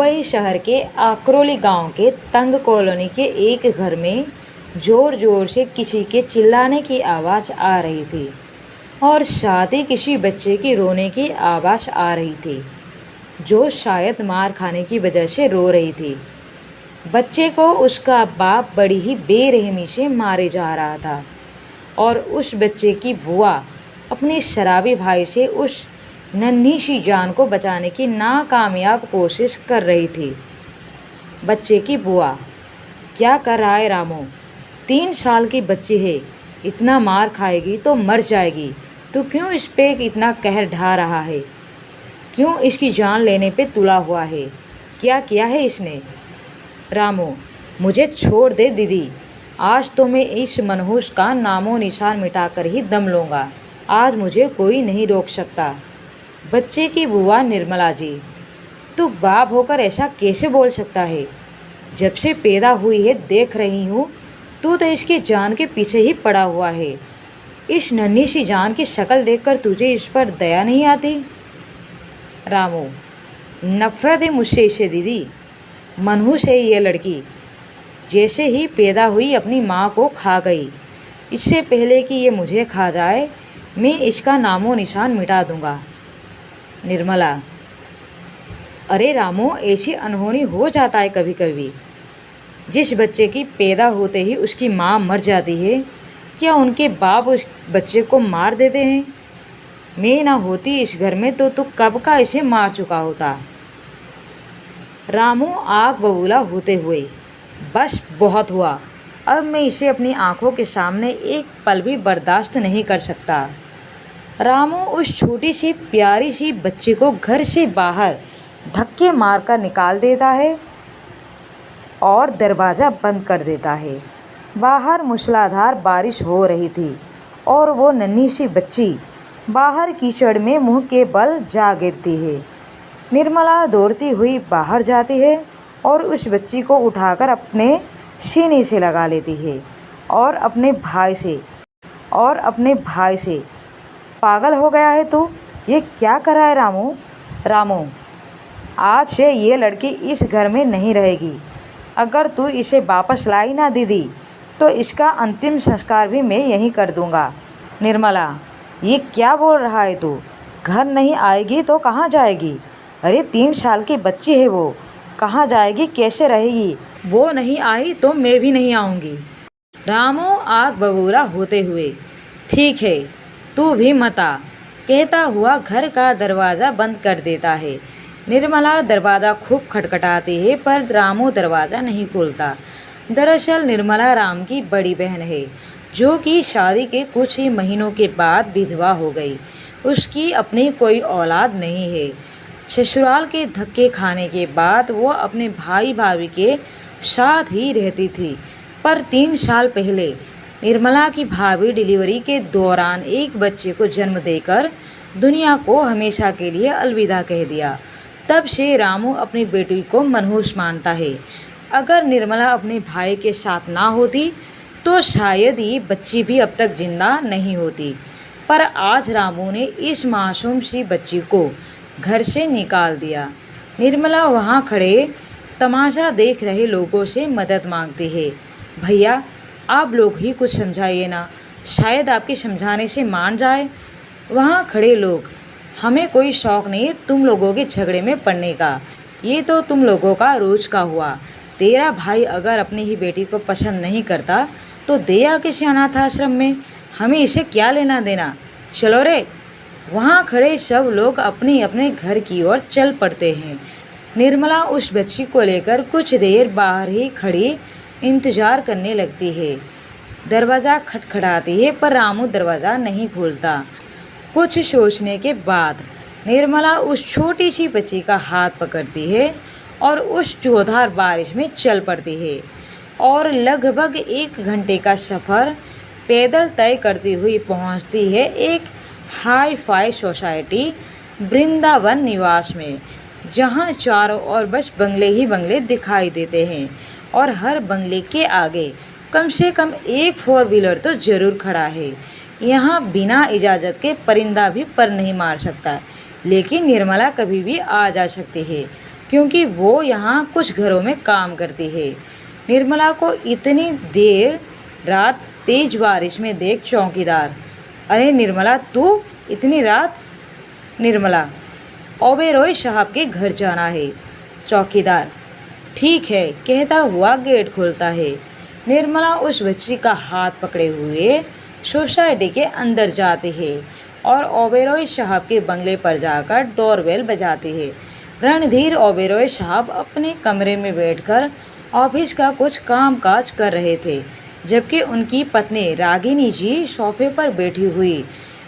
मुंबई शहर के आक्रोली गांव के तंग कॉलोनी के एक घर में ज़ोर ज़ोर से किसी के चिल्लाने की आवाज़ आ रही थी और साथ ही किसी बच्चे की रोने की आवाज़ आ रही थी, जो शायद मार खाने की वजह से रो रही थी। बच्चे को उसका बाप बड़ी ही बेरहमी से मारे जा रहा था और उस बच्चे की बुआ अपने शराबी भाई से उस नन्ही सी जान को बचाने की नाकामयाब कोशिश कर रही थी। बच्चे की बुआ, क्या कर रहा है रामू? 3 साल की बच्ची है, इतना मार खाएगी तो मर जाएगी। तू क्यों इस पे इतना कहर ढा रहा है? क्यों इसकी जान लेने पे तुला हुआ है? क्या किया है इसने? रामू, मुझे छोड़ दे दीदी, आज तो मैं इस मनहूस का नामो निशान मिटाकर ही दम लूँगा। आज मुझे कोई नहीं रोक सकता। बच्चे की बुआ निर्मला जी, तू बाप होकर ऐसा कैसे बोल सकता है? जब से पैदा हुई है देख रही हूँ, तू तो इसकी जान के पीछे ही पड़ा हुआ है। इस नन्ही सी जान की शक्ल देखकर तुझे इस पर दया नहीं आती? रामू, नफरत है मुझसे इसे दीदी। मनहूस है ये लड़की, जैसे ही पैदा हुई अपनी माँ को खा गई। इससे पहले कि ये मुझे खा जाए, मैं इसका नामो निशान मिटा दूँगा। निर्मला, अरे रामू, ऐसी अनहोनी हो जाता है कभी कभी। जिस बच्चे की पैदा होते ही उसकी माँ मर जाती है, क्या उनके बाप उस बच्चे को मार देते हैं? मैं ना होती इस घर में तो तू कब का इसे मार चुका होता। रामू आग बबूला होते हुए, बस बहुत हुआ, अब मैं इसे अपनी आंखों के सामने एक पल भी बर्दाश्त नहीं कर सकता। रामू उस छोटी सी प्यारी सी बच्ची को घर से बाहर धक्के मारकर निकाल देता है और दरवाज़ा बंद कर देता है। बाहर मूसलाधार बारिश हो रही थी और वो नन्ही सी बच्ची बाहर कीचड़ में मुंह के बल जा गिरती है। निर्मला दौड़ती हुई बाहर जाती है और उस बच्ची को उठाकर अपने सीने से लगा लेती है और अपने भाई से, पागल हो गया है तू? ये क्या कर रहा है रामू? रामू, आज से ये लड़की इस घर में नहीं रहेगी। अगर तू इसे वापस लाई ना दीदी, तो इसका अंतिम संस्कार भी मैं यहीं कर दूंगा। निर्मला, ये क्या बोल रहा है तू? घर नहीं आएगी तो कहाँ जाएगी? अरे 3 साल की बच्ची है वो, कहाँ जाएगी, कैसे रहेगी? वो नहीं आई तो मैं भी नहीं आऊँगी। रामू आग बबूला होते हुए, ठीक है, तू भी मत आ, कहता हुआ घर का दरवाज़ा बंद कर देता है। निर्मला दरवाज़ा खूब खटखटाती है पर रामू दरवाज़ा नहीं खोलता। दरअसल निर्मला राम की बड़ी बहन है, जो कि शादी के कुछ ही महीनों के बाद विधवा हो गई। उसकी अपनी कोई औलाद नहीं है। ससुराल के धक्के खाने के बाद वो अपने भाई भाभी के साथ ही रहती थी, पर 3 साल पहले निर्मला की भाभी डिलीवरी के दौरान एक बच्चे को जन्म देकर दुनिया को हमेशा के लिए अलविदा कह दिया। तब से रामू अपनी बेटी को मनहूस मानता है। अगर निर्मला अपने भाई के साथ ना होती तो शायद ये बच्ची भी अब तक जिंदा नहीं होती। पर आज रामू ने इस मासूम सी बच्ची को घर से निकाल दिया। निर्मला वहाँ खड़े तमाशा देख रहे लोगों से मदद मांगती है। भैया, आप लोग ही कुछ समझाइए ना, शायद आपके समझाने से मान जाए। वहाँ खड़े लोग, हमें कोई शौक़ नहीं है तुम लोगों के झगड़े में पड़ने का, ये तो तुम लोगों का रोज का हुआ। तेरा भाई अगर अपनी ही बेटी को पसंद नहीं करता तो दे आ किसी अनाथ आश्रम में, हमें इसे क्या लेना देना, चलो रे। वहाँ खड़े सब लोग अपने अपने घर की ओर चल पड़ते हैं। निर्मला उस बच्ची को लेकर कुछ देर बाहर ही खड़ी इंतज़ार करने लगती है। दरवाज़ा खटखटाती है पर रामू दरवाज़ा नहीं खोलता। कुछ सोचने के बाद निर्मला उस छोटी सी बच्ची का हाथ पकड़ती है और उस जोरदार बारिश में चल पड़ती है और लगभग 1 घंटे का सफ़र पैदल तय करती हुई पहुंचती है एक हाई फाई सोसाइटी वृंदावन निवास में, जहां चारों ओर बस बंगले ही बंगले दिखाई देते हैं और हर बंगले के आगे कम से कम एक 4 व्हीलर तो ज़रूर खड़ा है। यहाँ बिना इजाज़त के परिंदा भी पर नहीं मार सकता, लेकिन निर्मला कभी भी आ जा सकती है, क्योंकि वो यहाँ कुछ घरों में काम करती है। निर्मला को इतनी देर रात तेज बारिश में देख चौकीदार, अरे निर्मला तू इतनी रात? निर्मला, ओबेरॉय साहब के घर जाना है। चौकीदार, ठीक है कहता हुआ गेट खोलता है। निर्मला उस बच्ची का हाथ पकड़े हुए सोसाइटी के अंदर जाती है और ओबेरॉय साहब के बंगले पर जाकर डोरबेल बजाती है। रणधीर ओबेरॉय साहब अपने कमरे में बैठकर ऑफिस का कुछ कामकाज कर रहे थे, जबकि उनकी पत्नी रागिनी जी सोफे पर बैठी हुई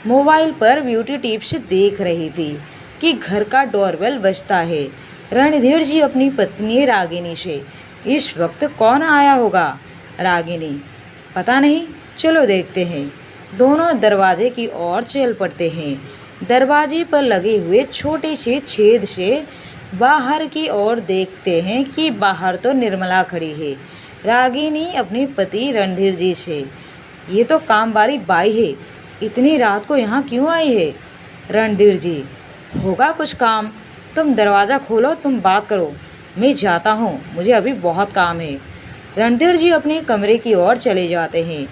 मोबाइल पर ब्यूटी टिप्स देख रही थी कि घर का डोरबेल बजता है। रणधीर जी अपनी पत्नी रागिनी से, इस वक्त कौन आया होगा? रागिनी, पता नहीं, चलो देखते हैं। दोनों दरवाजे की ओर चल पड़ते हैं। दरवाजे पर लगे हुए छोटे से छेद से बाहर की ओर देखते हैं कि बाहर तो निर्मला खड़ी है। रागिनी अपने पति रणधीर जी से, ये तो कामवाली बाई है, इतनी रात को यहाँ क्यों आई है? रणधीर जी, होगा कुछ काम, तुम दरवाज़ा खोलो, तुम बात करो, मैं जाता हूँ, मुझे अभी बहुत काम है। रणधीर जी अपने कमरे की ओर चले जाते हैं।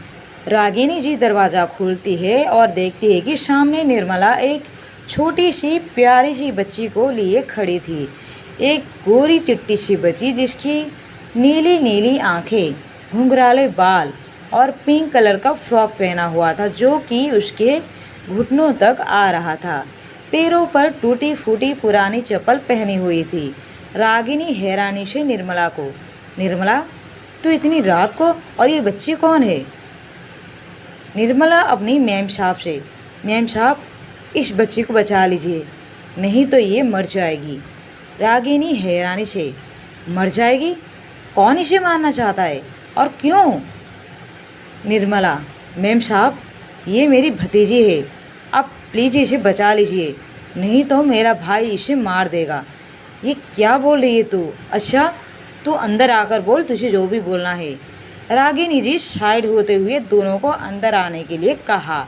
रागिनी जी दरवाज़ा खोलती है और देखती है कि सामने निर्मला एक छोटी सी प्यारी सी बच्ची को लिए खड़ी थी। एक गोरी चिट्टी सी बच्ची जिसकी नीली नीली आंखें, घुंघराले बाल और पिंक कलर का फ्रॉक पहना हुआ था जो कि उसके घुटनों तक आ रहा था। पैरों पर टूटी फूटी पुरानी चप्पल पहनी हुई थी। रागिनी हैरानी से निर्मला को, निर्मला तू इतनी रात को, और ये बच्ची कौन है? निर्मला अपनी मैम साहब से, मैम साहब इस बच्ची को बचा लीजिए, नहीं तो ये मर जाएगी। रागिनी हैरानी से, मर जाएगी? कौन इसे मारना चाहता है और क्यों? निर्मला, मैम साहब ये मेरी भतीजी है, आप प्लीज़ इसे बचा लीजिए, नहीं तो मेरा भाई इसे मार देगा। ये क्या बोल रही है तू? अच्छा तू अंदर आकर बोल, तुझे जो भी बोलना है। रागिनी जी साइड होते हुए दोनों को अंदर आने के लिए कहा।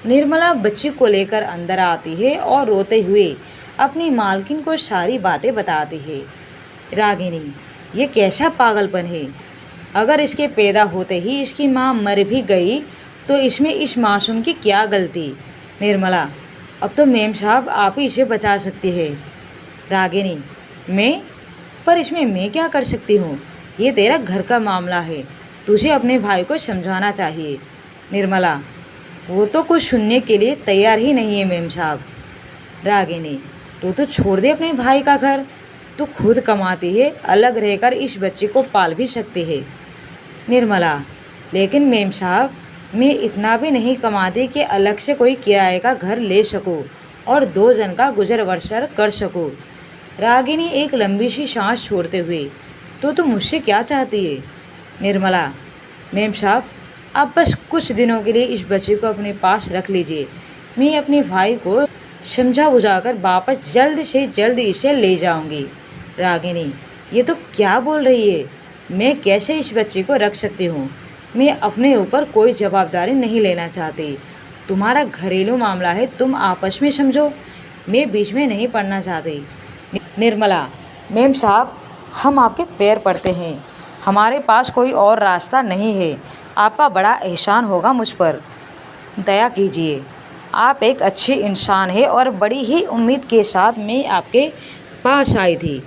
निर्मला बच्ची को लेकर अंदर आती है और रोते हुए अपनी मालकिन को सारी बातें बताती है। रागिनी, ये कैसा पागलपन है? अगर इसके पैदा होते ही इसकी माँ मर भी गई तो इसमें इस मासूम की क्या गलती? निर्मला, अब तो मेम साहब आप ही इसे बचा सकती है। रागिनी, मैं? पर इसमें मैं क्या कर सकती हूँ? ये तेरा घर का मामला है, तुझे अपने भाई को समझाना चाहिए। निर्मला, वो तो कुछ सुनने के लिए तैयार ही नहीं है मेम साहब। रागिनी, तो छोड़ दे अपने भाई का घर, तू खुद कमाती है, अलग रहकर इस बच्चे को पाल भी सकती है। निर्मला, लेकिन मेम साहब मैं इतना भी नहीं कमाती कि अलग से कोई किराए का घर ले सकूं और 2 जन का गुजर बसर कर सकूं। रागिनी एक लंबी सी सांस छोड़ते हुए, तो तुम मुझसे क्या चाहती है? निर्मला, मेम साहब आप बस कुछ दिनों के लिए इस बच्चे को अपने पास रख लीजिए, मैं अपने भाई को समझा बुझाकर वापस जल्द से जल्द इसे ले जाऊंगी। रागिनी, ये तो क्या बोल रही है? मैं कैसे इस बच्चे को रख सकती हूँ? मैं अपने ऊपर कोई जवाबदारी नहीं लेना चाहती। तुम्हारा घरेलू मामला है, तुम आपस में समझो, मैं बीच में नहीं पड़ना चाहती। निर्मला, मेम साहब हम आपके पैर पड़ते हैं, हमारे पास कोई और रास्ता नहीं है, आपका बड़ा एहसान होगा मुझ पर, दया कीजिए। आप एक अच्छे इंसान हैं और बड़ी ही उम्मीद के साथ मैं आपके पास आई थी।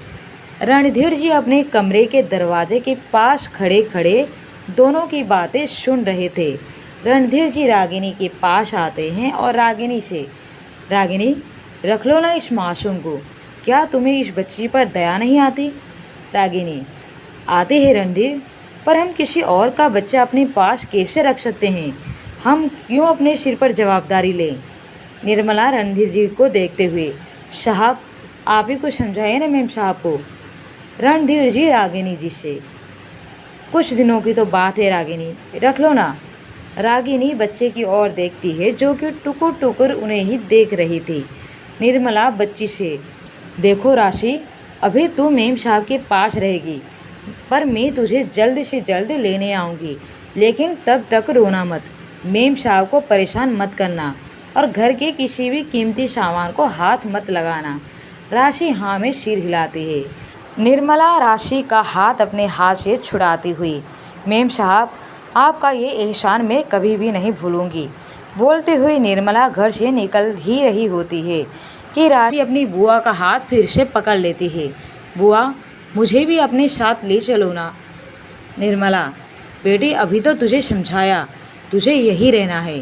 रणधीर जी अपने कमरे के दरवाजे के पास खड़े खड़े दोनों की बातें सुन रहे थे। रणधीर जी रागिनी के पास आते हैं और रागिनी से, रागिनी रख लो ना इस मासूम को, क्या तुम्हें इस बच्ची पर दया नहीं आती? रागिनी, आते हैं रणधीर, पर हम किसी और का बच्चा अपने पास कैसे रख सकते हैं? हम क्यों अपने सिर पर जवाबदारी लें? निर्मला रणधीर जी को देखते हुए, साहब आप ही को समझाइए ना मेम साहब को। रणधीर जी रागिनी जी से, कुछ दिनों की तो बात है रागिनी, रख लो ना। रागिनी बच्चे की ओर देखती है जो कि टुकुर टुकुर उन्हें ही देख रही थी। निर्मला बच्ची से, देखो राशि, अभी तू मेम साहब के पास रहेगी, पर मैं तुझे जल्द से जल्द लेने आऊँगी, लेकिन तब तक रोना मत, मेम साहब को परेशान मत करना और घर के किसी भी कीमती सामान को हाथ मत लगाना। राशि हाँ में सिर हिलाती है। निर्मला राशि का हाथ अपने हाथ से छुड़ाती हुई, मेम साहब, आपका ये एहसान मैं कभी भी नहीं भूलूंगी। बोलते हुए निर्मला घर से निकल ही रही होती है कि राशि अपनी बुआ का हाथ फिर से पकड़ लेती है। बुआ, मुझे भी अपने साथ ले चलो ना। निर्मला, बेटी, अभी तो तुझे समझाया, तुझे यही रहना है।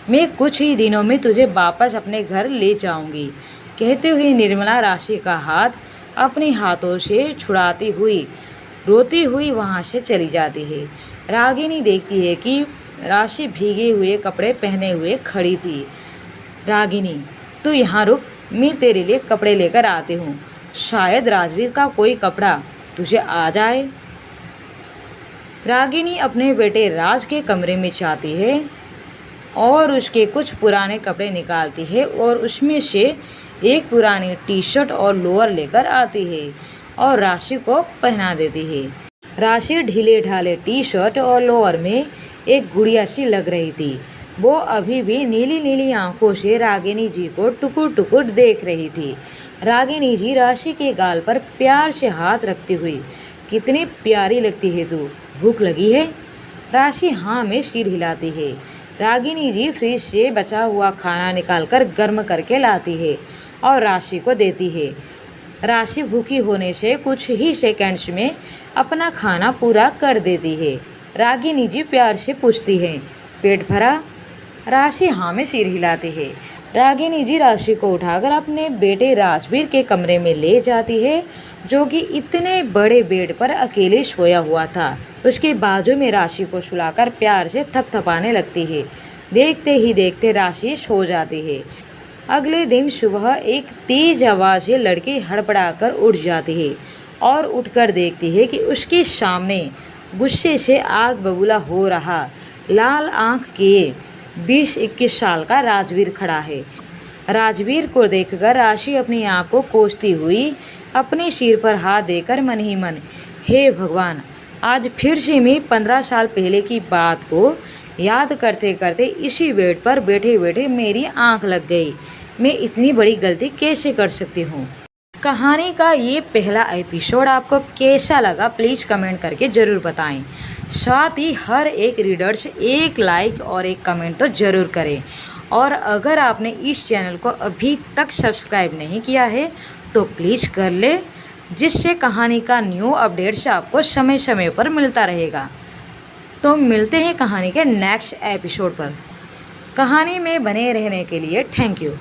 मैं कुछ ही दिनों में तुझे वापस अपने घर ले जाऊंगी। कहते हुए निर्मला राशि का हाथ अपने हाथों से छुड़ाती हुई रोती हुई वहाँ से चली जाती है। रागिनी देखती है कि राशि भीगे हुए कपड़े पहने हुए खड़ी थी। रागिनी, तू यहाँ रुक, मैं तेरे लिए कपड़े लेकर आती हूँ। शायद राजवीर का कोई कपड़ा तुझे आ जाए। रागिनी अपने बेटे राज के कमरे में जाती है और उसके कुछ पुराने कपड़े निकालती है और उसमें से एक पुरानी टी शर्ट और लोअर लेकर आती है और राशि को पहना देती है। राशि ढीले ढाले टी शर्ट और लोअर में एक गुड़िया सी लग रही थी। वो अभी भी नीली नीली आंखों से रागिनी जी को टुकुर टुकुर देख रही थी। रागिनी जी राशि के गाल पर प्यार से हाथ रखती हुई, कितनी प्यारी लगती है तू, भूख लगी है? राशि हाँ में सिर हिलाती है। रागिनी जी फ्रिज से बचा हुआ खाना निकालकर गर्म करके लाती है और राशि को देती है। राशि भूखी होने से कुछ ही सेकंड्स में अपना खाना पूरा कर देती है। रागिनी जी प्यार से पूछती है, पेट भरा? राशि हाँ में सिर हिलाती है। रागिनी जी राशि को उठाकर अपने बेटे राजवीर के कमरे में ले जाती है, जो कि इतने बड़े बेड पर अकेले सोया हुआ था। उसके बाजू में राशि को सुलाकर प्यार से थपथपाने लगती है। देखते ही देखते राशि सो जाती है। अगले दिन सुबह एक तेज आवाज़ से लड़की हड़बड़ाकर उठ जाती है और उठकर देखती है कि उसके सामने गुस्से से आग बबूला हो रहा लाल आंख किए 20-21 साल का राजवीर खड़ा है। राजवीर को देखकर राशि अपनी आँख को कोसती हुई अपने सिर पर हाथ देकर मन ही मन, हे भगवान, आज फिर से मैं 15 साल पहले की बात को याद करते करते इसी बेड पर बैठे बैठे मेरी आँख लग गई। मैं इतनी बड़ी गलती कैसे कर सकती हूँ। कहानी का ये पहला एपिसोड आपको कैसा लगा प्लीज़ कमेंट करके ज़रूर बताएं। साथ ही हर एक रीडर्स एक लाइक और एक कमेंट तो ज़रूर करें। और अगर आपने इस चैनल को अभी तक सब्सक्राइब नहीं किया है तो प्लीज़ कर ले, जिससे कहानी का न्यू अपडेट्स आपको समय समय पर मिलता रहेगा। तो मिलते हैं कहानी के नेक्स्ट एपिसोड पर। कहानी में बने रहने के लिए थैंक यू।